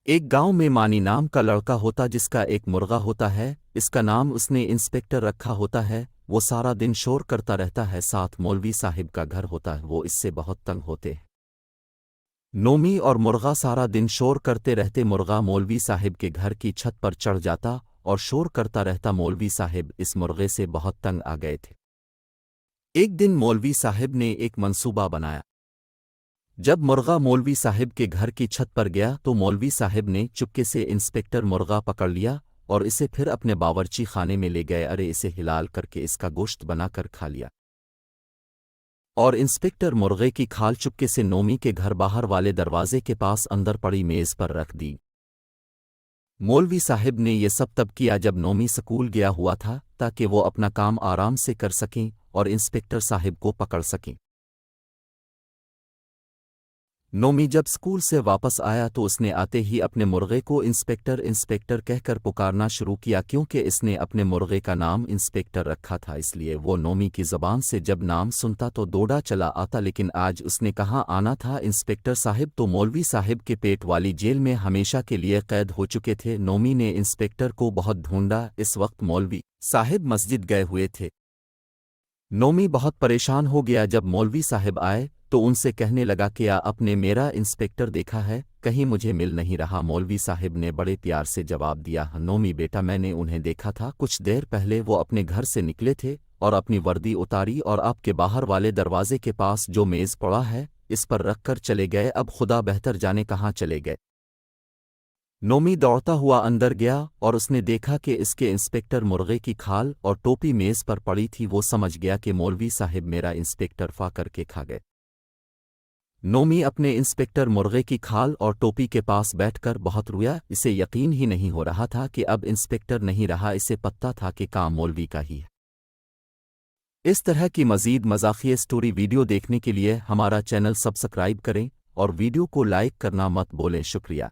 ایک گاؤں میں مانی نام کا لڑکا ہوتا جس کا ایک مرغا ہوتا ہے، اس کا نام اس نے انسپیکٹر رکھا ہوتا ہے۔ وہ سارا دن شور کرتا رہتا ہے، ساتھ مولوی صاحب کا گھر ہوتا ہے، وہ اس سے بہت تنگ ہوتے ہیں۔ نومی اور مرغا سارا دن شور کرتے رہتے، مرغا مولوی صاحب کے گھر کی چھت پر چڑھ جاتا اور شور کرتا رہتا، مولوی صاحب اس مرغے سے بہت تنگ آ گئے تھے۔ ایک دن مولوی صاحب نے ایک منصوبہ بنایا۔ جب مرغا مولوی صاحب کے گھر کی چھت پر گیا تو مولوی صاحب نے چپکے سے انسپیکٹر مرغا پکڑ لیا اور اسے پھر اپنے باورچی خانے میں لے گئے، ارے اسے ہلال کر کے اس کا گوشت بنا کر کھا لیا۔ اور انسپیکٹر مرغے کی کھال چپکے سے نومی کے گھر باہر والے دروازے کے پاس اندر پڑی میز پر رکھ دی۔ مولوی صاحب نے یہ سب تب کیا جب نومی سکول گیا ہوا تھا، تاکہ وہ اپنا کام آرام سے کر سکیں اور انسپیکٹر صاحب کو پکڑ سکیں۔ نومی جب سکول سے واپس آیا تو اس نے آتے ہی اپنے مرغے کو انسپیکٹر انسپیکٹر کہہ کر پکارنا شروع کیا، کیونکہ اس نے اپنے مرغے کا نام انسپیکٹر رکھا تھا، اس لیے وہ نومی کی زبان سے جب نام سنتا تو دوڑا چلا آتا۔ لیکن آج اس نے کہاں آنا تھا، انسپیکٹر صاحب تو مولوی صاحب کے پیٹ والی جیل میں ہمیشہ کے لیے قید ہو چکے تھے۔ نومی نے انسپیکٹر کو بہت ڈھونڈا، اس وقت مولوی صاحب مسجد گئے ہوئے تھے۔ نومی بہت پریشان ہو گیا جب مولوی صاحب آئے تو ان سے کہنے لگا کہ آپ نے میرا انسپیکٹر دیکھا ہے، کہیں مجھے مل نہیں رہا۔ مولوی صاحب نے بڑے پیار سے جواب دیا، نومی بیٹا میں نے انہیں دیکھا تھا، کچھ دیر پہلے وہ اپنے گھر سے نکلے تھے اور اپنی وردی اتاری اور آپ کے باہر والے دروازے کے پاس جو میز پڑا ہے اس پر رکھ کر چلے گئے، اب خدا بہتر جانے کہاں چلے گئے۔ نومی دوڑتا ہوا اندر گیا اور اس نے دیکھا کہ اس کے انسپیکٹر مرغے کی کھال اور ٹوپی میز پر پڑی تھی۔ وہ سمجھ گیا کہ مولوی صاحب میرا انسپیکٹر فا کر کے کھا گئے۔ نومی اپنے انسپیکٹر مرغے کی کھال اور ٹوپی کے پاس بیٹھ کر بہت رویا، اسے یقین ہی نہیں ہو رہا تھا کہ اب انسپیکٹر نہیں رہا، اسے پتہ تھا کہ کام مولوی کا ہی ہے۔ اس طرح کی مزید مزاحیہ سٹوری ویڈیو دیکھنے کے لیے ہمارا چینل سبسکرائب کریں اور ویڈیو کو لائک کرنا مت بھولیں۔ شکریہ۔